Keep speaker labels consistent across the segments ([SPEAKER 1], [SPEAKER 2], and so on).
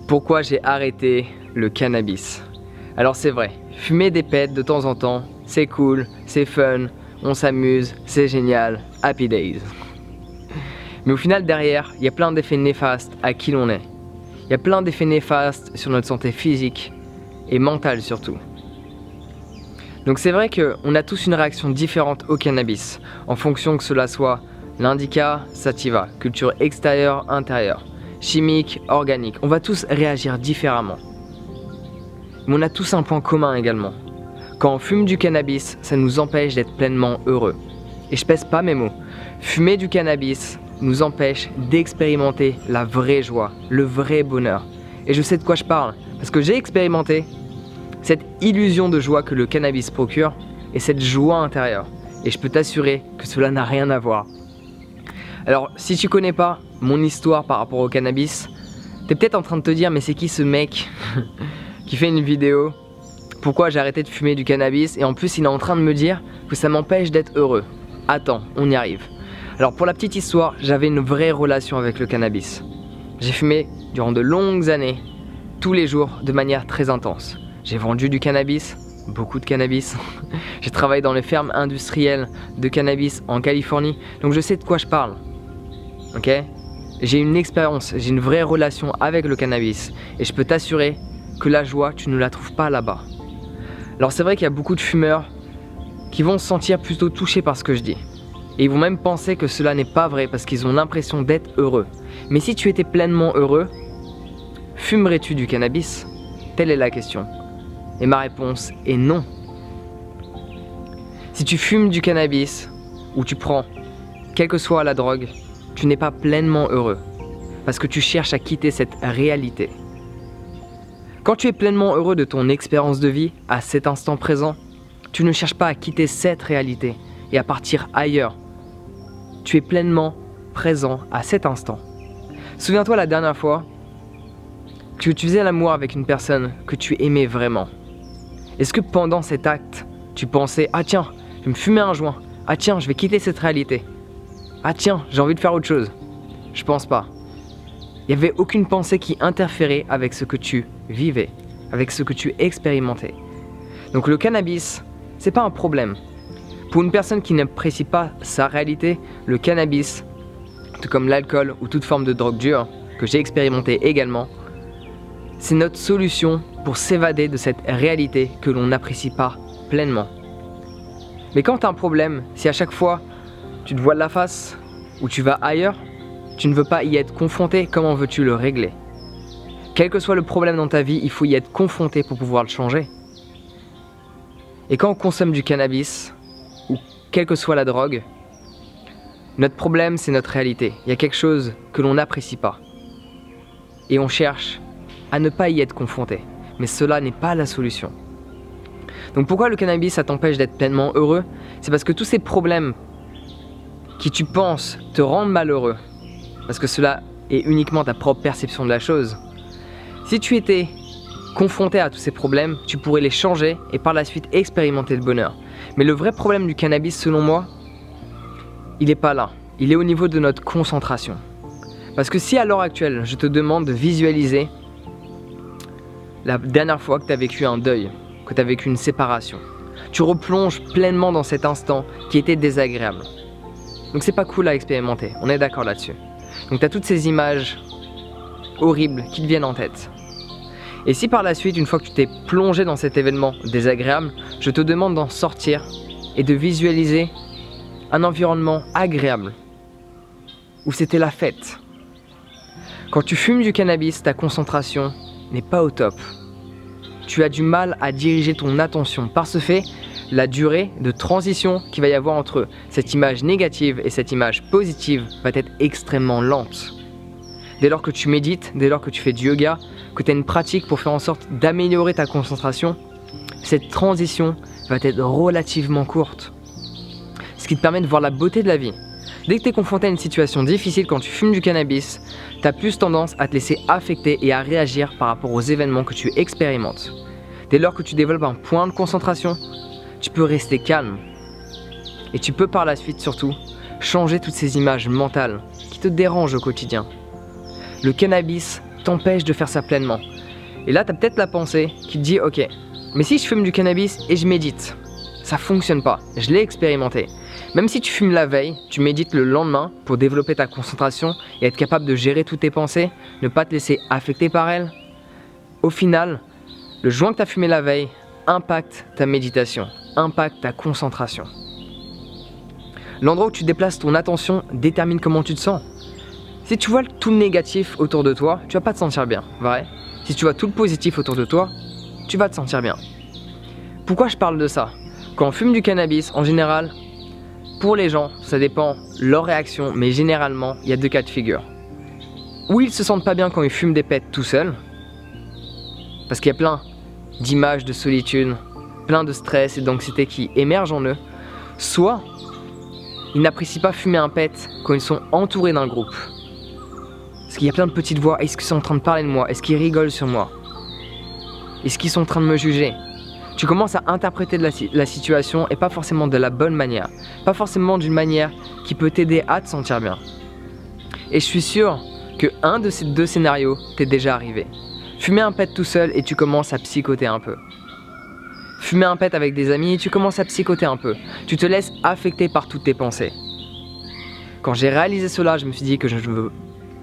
[SPEAKER 1] Pourquoi j'ai arrêté le cannabis? Alors c'est vrai, fumer des pets de temps en temps, c'est cool, c'est fun, on s'amuse, c'est génial, happy days. Mais au final derrière, il y a plein d'effets néfastes à qui l'on est. Il y a plein d'effets néfastes sur notre santé physique et mentale surtout. Donc c'est vrai qu'on a tous une réaction différente au cannabis, en fonction que cela soit l'indica, sativa, culture extérieure, intérieure, chimique, organique. On va tous réagir différemment. Mais on a tous un point commun également. Quand on fume du cannabis, ça nous empêche d'être pleinement heureux. Et je pèse pas mes mots. Fumer du cannabis nous empêche d'expérimenter la vraie joie, le vrai bonheur. Et je sais de quoi je parle, parce que j'ai expérimenté cette illusion de joie que le cannabis procure et cette joie intérieure. Et je peux t'assurer que cela n'a rien à voir. Alors, si tu connais pas mon histoire par rapport au cannabis, t'es peut-être en train de te dire mais c'est qui ce mec qui fait une vidéo? Pourquoi j'ai arrêté de fumer du cannabis? Et en plus il est en train de me dire que ça m'empêche d'être heureux. Attends, on y arrive. Alors pour la petite histoire, j'avais une vraie relation avec le cannabis. J'ai fumé durant de longues années, tous les jours, de manière très intense. J'ai vendu du cannabis, beaucoup de cannabis. J'ai travaillé dans les fermes industrielles de cannabis en Californie, donc je sais de quoi je parle. Ok? J'ai une expérience, j'ai une vraie relation avec le cannabis et je peux t'assurer que la joie, tu ne la trouves pas là-bas. Alors c'est vrai qu'il y a beaucoup de fumeurs qui vont se sentir plutôt touchés par ce que je dis. Et ils vont même penser que cela n'est pas vrai parce qu'ils ont l'impression d'être heureux. Mais si tu étais pleinement heureux, fumerais-tu du cannabis? Telle est la question. Et ma réponse est non. Si tu fumes du cannabis ou tu prends, quelle que soit la drogue, tu n'es pas pleinement heureux parce que tu cherches à quitter cette réalité. Quand tu es pleinement heureux de ton expérience de vie à cet instant présent, tu ne cherches pas à quitter cette réalité et à partir ailleurs. Tu es pleinement présent à cet instant. Souviens-toi la dernière fois que tu faisais l'amour avec une personne que tu aimais vraiment. Est-ce que pendant cet acte, tu pensais « Ah tiens, je vais me fumer un joint. Ah tiens, je vais quitter cette réalité. Ah tiens, j'ai envie de faire autre chose. » Je pense pas. Il n'y avait aucune pensée qui interférait avec ce que tu vivais, avec ce que tu expérimentais. Donc le cannabis, c'est pas un problème. Pour une personne qui n'apprécie pas sa réalité, le cannabis, tout comme l'alcool ou toute forme de drogue dure, que j'ai expérimenté également, c'est notre solution pour s'évader de cette réalité que l'on n'apprécie pas pleinement. Mais quand tu as un problème, si à chaque fois tu te voiles la face ou tu vas ailleurs, tu ne veux pas y être confronté, comment veux-tu le régler? Quel que soit le problème dans ta vie, il faut y être confronté pour pouvoir le changer. Et quand on consomme du cannabis, ou quelle que soit la drogue, notre problème c'est notre réalité. Il y a quelque chose que l'on n'apprécie pas. Et on cherche à ne pas y être confronté. Mais cela n'est pas la solution. Donc pourquoi le cannabis ça t'empêche d'être pleinement heureux? C'est parce que tous ces problèmes qui tu penses te rendent malheureux, parce que cela est uniquement ta propre perception de la chose. Si tu étais confronté à tous ces problèmes, tu pourrais les changer et par la suite expérimenter le bonheur. Mais le vrai problème du cannabis selon moi, il n'est pas là. Il est au niveau de notre concentration. Parce que si à l'heure actuelle, je te demande de visualiser la dernière fois que tu as vécu un deuil, que tu as vécu une séparation, tu replonges pleinement dans cet instant qui était désagréable. Donc c'est pas cool à expérimenter, on est d'accord là-dessus. Donc tu as toutes ces images horribles qui te viennent en tête. Et si par la suite, une fois que tu t'es plongé dans cet événement désagréable, je te demande d'en sortir et de visualiser un environnement agréable, où c'était la fête. Quand tu fumes du cannabis, ta concentration n'est pas au top. Tu as du mal à diriger ton attention. Par ce fait, la durée de transition qu'il va y avoir entre cette image négative et cette image positive va être extrêmement lente. Dès lors que tu médites, dès lors que tu fais du yoga, que tu as une pratique pour faire en sorte d'améliorer ta concentration, cette transition va être relativement courte. Ce qui te permet de voir la beauté de la vie. Dès que tu es confronté à une situation difficile quand tu fumes du cannabis, tu as plus tendance à te laisser affecter et à réagir par rapport aux événements que tu expérimentes. Dès lors que tu développes un point de concentration, tu peux rester calme. Et tu peux par la suite surtout changer toutes ces images mentales qui te dérangent au quotidien. Le cannabis t'empêche de faire ça pleinement. Et là, tu as peut-être la pensée qui te dit, ok, mais si je fume du cannabis et je médite, ça fonctionne pas, je l'ai expérimenté. Même si tu fumes la veille, tu médites le lendemain pour développer ta concentration et être capable de gérer toutes tes pensées, ne pas te laisser affecter par elles. Au final, le joint que tu as fumé la veille impacte ta méditation, impacte ta concentration. L'endroit où tu déplaces ton attention détermine comment tu te sens. Si tu vois tout le négatif autour de toi, tu vas pas te sentir bien, vrai? Si tu vois tout le positif autour de toi, tu vas te sentir bien. Pourquoi je parle de ça? Quand on fume du cannabis, en général, pour les gens, ça dépend leur réaction, mais généralement, il y a deux cas de figure. Ou ils se sentent pas bien quand ils fument des pets tout seuls, parce qu'il y a plein d'images de solitude, plein de stress et d'anxiété qui émergent en eux. Soit, ils n'apprécient pas fumer un pet quand ils sont entourés d'un groupe. Parce qu'il y a plein de petites voix, est-ce qu'ils sont en train de parler de moi? Est-ce qu'ils rigolent sur moi? Est-ce qu'ils sont en train de me juger? Tu commences à interpréter la situation et pas forcément de la bonne manière. Pas forcément d'une manière qui peut t'aider à te sentir bien. Et je suis sûr que un de ces deux scénarios t'est déjà arrivé. Fumer un pet tout seul et tu commences à psychoter un peu. Fumer un pet avec des amis et tu commences à psychoter un peu. Tu te laisses affecter par toutes tes pensées. Quand j'ai réalisé cela, je me suis dit que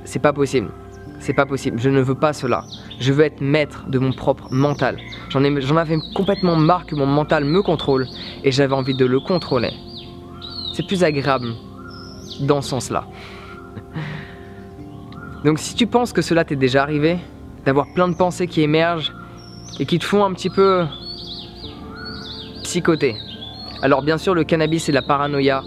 [SPEAKER 1] c'est pas possible. C'est pas possible, je ne veux pas cela. Je veux être maître de mon propre mental. J'en avais complètement marre que mon mental me contrôle et j'avais envie de le contrôler. C'est plus agréable dans ce sens-là. Donc si tu penses que cela t'est déjà arrivé, d'avoir plein de pensées qui émergent et qui te font un petit peu psychoter. Alors bien sûr, le cannabis et la paranoïa,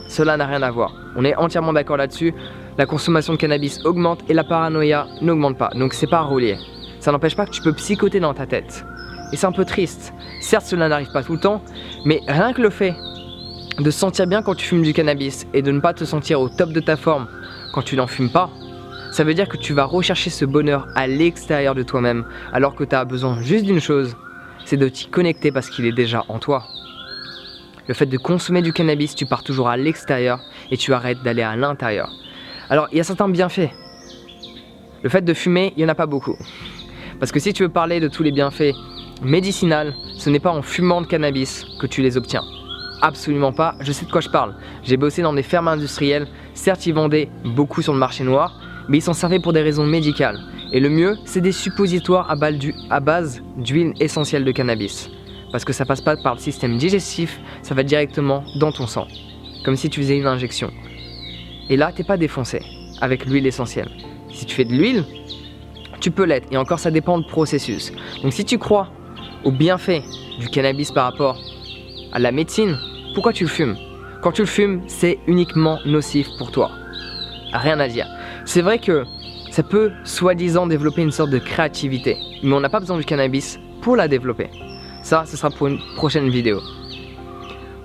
[SPEAKER 1] cela n'a rien à voir. On est entièrement d'accord là-dessus. La consommation de cannabis augmente et la paranoïa n'augmente pas, donc c'est pas relié. Ça n'empêche pas que tu peux psychoter dans ta tête. Et c'est un peu triste. Certes, cela n'arrive pas tout le temps, mais rien que le fait de se sentir bien quand tu fumes du cannabis et de ne pas te sentir au top de ta forme quand tu n'en fumes pas, ça veut dire que tu vas rechercher ce bonheur à l'extérieur de toi-même, alors que tu as besoin juste d'une chose, c'est de t'y connecter parce qu'il est déjà en toi. Le fait de consommer du cannabis, tu pars toujours à l'extérieur et tu arrêtes d'aller à l'intérieur. Alors, il y a certains bienfaits. Le fait de fumer, il n'y en a pas beaucoup. Parce que si tu veux parler de tous les bienfaits médicinaux, ce n'est pas en fumant de cannabis que tu les obtiens. Absolument pas, je sais de quoi je parle. J'ai bossé dans des fermes industrielles, certes ils vendaient beaucoup sur le marché noir, mais ils s'en servaient pour des raisons médicales. Et le mieux, c'est des suppositoires à base d'huile essentielle de cannabis. Parce que ça passe pas par le système digestif, ça va directement dans ton sang. Comme si tu faisais une injection. Et là, t'es pas défoncé avec l'huile essentielle. Si tu fais de l'huile, tu peux l'être. Et encore, ça dépend du processus. Donc si tu crois aux bienfaits du cannabis par rapport à la médecine, pourquoi tu le fumes? Quand tu le fumes, c'est uniquement nocif pour toi. Rien à dire. C'est vrai que ça peut soi-disant développer une sorte de créativité. Mais on n'a pas besoin du cannabis pour la développer. Ça, ce sera pour une prochaine vidéo.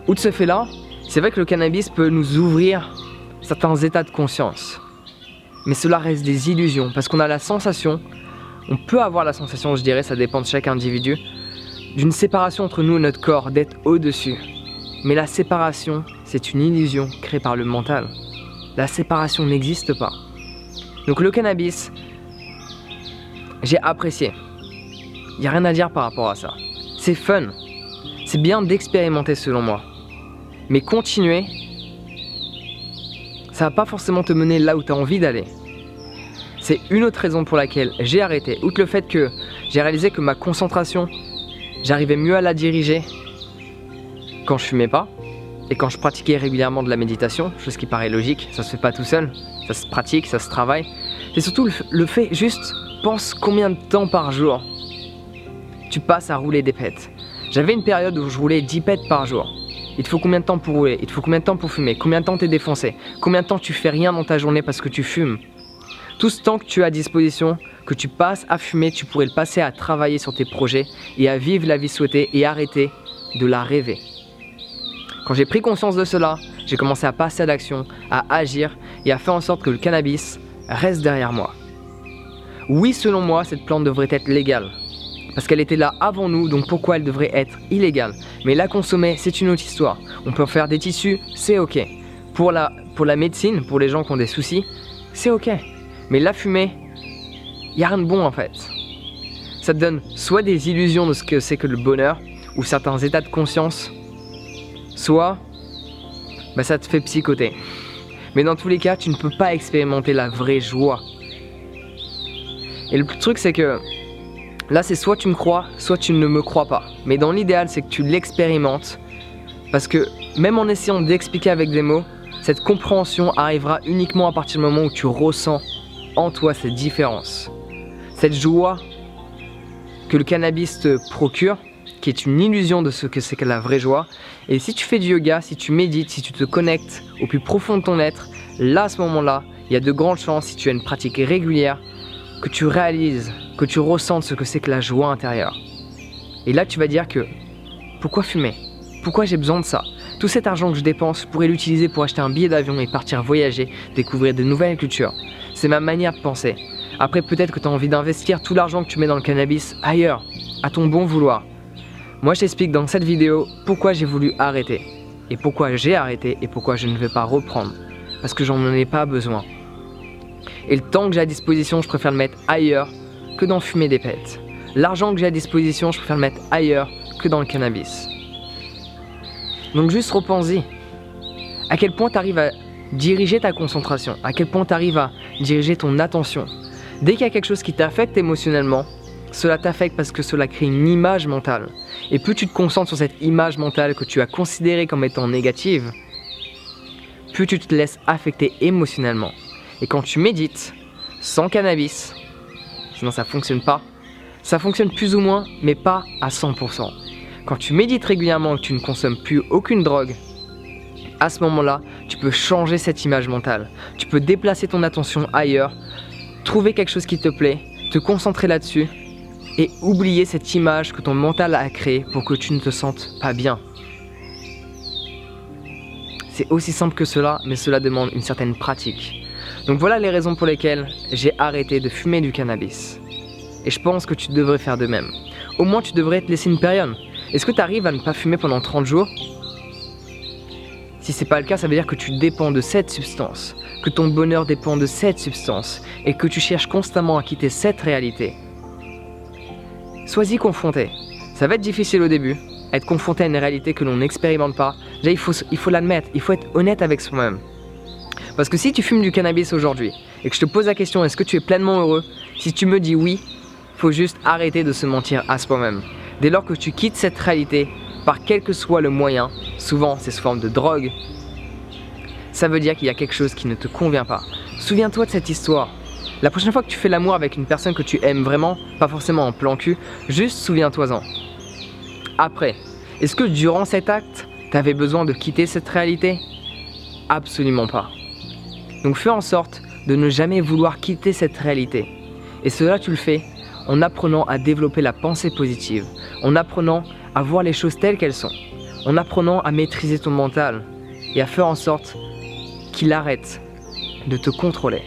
[SPEAKER 1] Outre ce fait-là, c'est vrai que le cannabis peut nous ouvrir certains états de conscience. Mais cela reste des illusions parce qu'on a la sensation, on peut avoir la sensation, je dirais, ça dépend de chaque individu, d'une séparation entre nous et notre corps, d'être au-dessus. Mais la séparation, c'est une illusion créée par le mental. La séparation n'existe pas. Donc le cannabis, j'ai apprécié. Il n'y a rien à dire par rapport à ça. C'est fun. C'est bien d'expérimenter selon moi. Mais continuer, ça va pas forcément te mener là où tu as envie d'aller. C'est une autre raison pour laquelle j'ai arrêté. Outre le fait que j'ai réalisé que ma concentration, j'arrivais mieux à la diriger quand je fumais pas et quand je pratiquais régulièrement de la méditation, chose qui paraît logique, ça se fait pas tout seul, ça se pratique, ça se travaille. C'est surtout le fait, juste pense combien de temps par jour tu passes à rouler des pets. J'avais une période où je roulais 10 pets par jour. Il te faut combien de temps pour rouler? Il te faut combien de temps pour fumer? Combien de temps t'es défoncé? Combien de temps tu fais rien dans ta journée parce que tu fumes? Tout ce temps que tu as à disposition, que tu passes à fumer, tu pourrais le passer à travailler sur tes projets et à vivre la vie souhaitée et arrêter de la rêver. Quand j'ai pris conscience de cela, j'ai commencé à passer à l'action, à agir et à faire en sorte que le cannabis reste derrière moi. Oui, selon moi, cette plante devrait être légale. Parce qu'elle était là avant nous, donc pourquoi elle devrait être illégale? Mais la consommer, c'est une autre histoire. On peut en faire des tissus, c'est ok. Pour la médecine, pour les gens qui ont des soucis, c'est ok. Mais la fumer, il n'y a rien de bon en fait. Ça te donne soit des illusions de ce que c'est que le bonheur, ou certains états de conscience, soit ça te fait psychoter. Mais dans tous les cas, tu ne peux pas expérimenter la vraie joie. Et le truc c'est que là c'est soit tu me crois, soit tu ne me crois pas. Mais dans l'idéal c'est que tu l'expérimentes. Parce que même en essayant d'expliquer avec des mots, cette compréhension arrivera uniquement à partir du moment où tu ressens en toi cette différence. Cette joie que le cannabis te procure, qui est une illusion de ce que c'est que la vraie joie. Et si tu fais du yoga, si tu médites, si tu te connectes au plus profond de ton être, là à ce moment-là, il y a de grandes chances, si tu as une pratique régulière, que tu réalises, que tu ressentes ce que c'est que la joie intérieure. Et là tu vas dire que, pourquoi fumer? Pourquoi j'ai besoin de ça? Tout cet argent que je dépense, je pourrais l'utiliser pour acheter un billet d'avion et partir voyager, découvrir de nouvelles cultures. C'est ma manière de penser. Après peut-être que tu as envie d'investir tout l'argent que tu mets dans le cannabis ailleurs, à ton bon vouloir. Moi je t'explique dans cette vidéo pourquoi j'ai voulu arrêter. Et pourquoi j'ai arrêté et pourquoi je ne vais pas reprendre. Parce que j'en ai pas besoin. Et le temps que j'ai à disposition, je préfère le mettre ailleurs que d'en fumer des pets. L'argent que j'ai à disposition, je préfère le mettre ailleurs que dans le cannabis. Donc juste repense-y. À quel point tu arrives à diriger ta concentration, à quel point tu arrives à diriger ton attention. Dès qu'il y a quelque chose qui t'affecte émotionnellement, cela t'affecte parce que cela crée une image mentale. Et plus tu te concentres sur cette image mentale que tu as considérée comme étant négative, plus tu te laisses affecter émotionnellement. Et quand tu médites, sans cannabis, sinon ça ne fonctionne pas, ça fonctionne plus ou moins, mais pas à 100%. Quand tu médites régulièrement et que tu ne consommes plus aucune drogue, à ce moment-là, tu peux changer cette image mentale. Tu peux déplacer ton attention ailleurs, trouver quelque chose qui te plaît, te concentrer là-dessus et oublier cette image que ton mental a créée pour que tu ne te sentes pas bien. C'est aussi simple que cela, mais cela demande une certaine pratique. Donc voilà les raisons pour lesquelles j'ai arrêté de fumer du cannabis. Et je pense que tu devrais faire de même. Au moins tu devrais te laisser une période. Est-ce que tu arrives à ne pas fumer pendant 30 jours? Si c'est pas le cas, ça veut dire que tu dépends de cette substance, que ton bonheur dépend de cette substance et que tu cherches constamment à quitter cette réalité. Sois-y confronté. Ça va être difficile au début, être confronté à une réalité que l'on n'expérimente pas. Déjà, il faut l'admettre, il faut être honnête avec soi-même. Parce que si tu fumes du cannabis aujourd'hui et que je te pose la question est-ce que tu es pleinement heureux, si tu me dis oui, il faut juste arrêter de se mentir à soi-même. Dès lors que tu quittes cette réalité, par quel que soit le moyen, souvent c'est sous forme de drogue, ça veut dire qu'il y a quelque chose qui ne te convient pas. Souviens-toi de cette histoire. La prochaine fois que tu fais l'amour avec une personne que tu aimes vraiment, pas forcément en plan cul, juste souviens-toi-en. Après, est-ce que durant cet acte, tu avais besoin de quitter cette réalité? Absolument pas. Donc fais en sorte de ne jamais vouloir quitter cette réalité. Et cela tu le fais en apprenant à développer la pensée positive, en apprenant à voir les choses telles qu'elles sont, en apprenant à maîtriser ton mental et à faire en sorte qu'il arrête de te contrôler.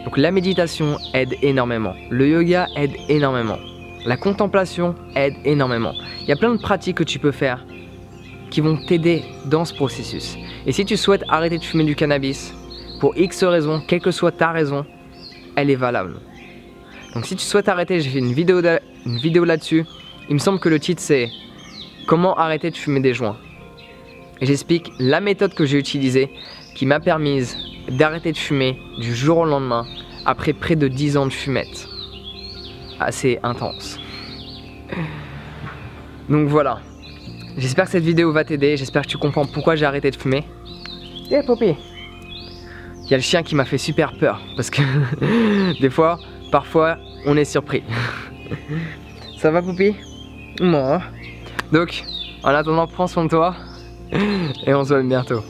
[SPEAKER 1] Donc la méditation aide énormément, le yoga aide énormément, la contemplation aide énormément. Il y a plein de pratiques que tu peux faire qui vont t'aider dans ce processus. Et si tu souhaites arrêter de fumer du cannabis, pour X raisons, quelle que soit ta raison, elle est valable. Donc si tu souhaites arrêter, j'ai fait une vidéo là-dessus. Il me semble que le titre c'est « Comment arrêter de fumer des joints ?» Et j'explique la méthode que j'ai utilisée qui m'a permise d'arrêter de fumer du jour au lendemain après près de 10 ans de fumette. Assez intense. Donc voilà. J'espère que cette vidéo va t'aider, j'espère que tu comprends pourquoi j'ai arrêté de fumer. Yeah, Poppy. Il y a le chien qui m'a fait super peur parce que des fois, parfois, on est surpris. Ça va, Poppy? Moi. Donc, en attendant, prends soin de toi et on se voit bientôt.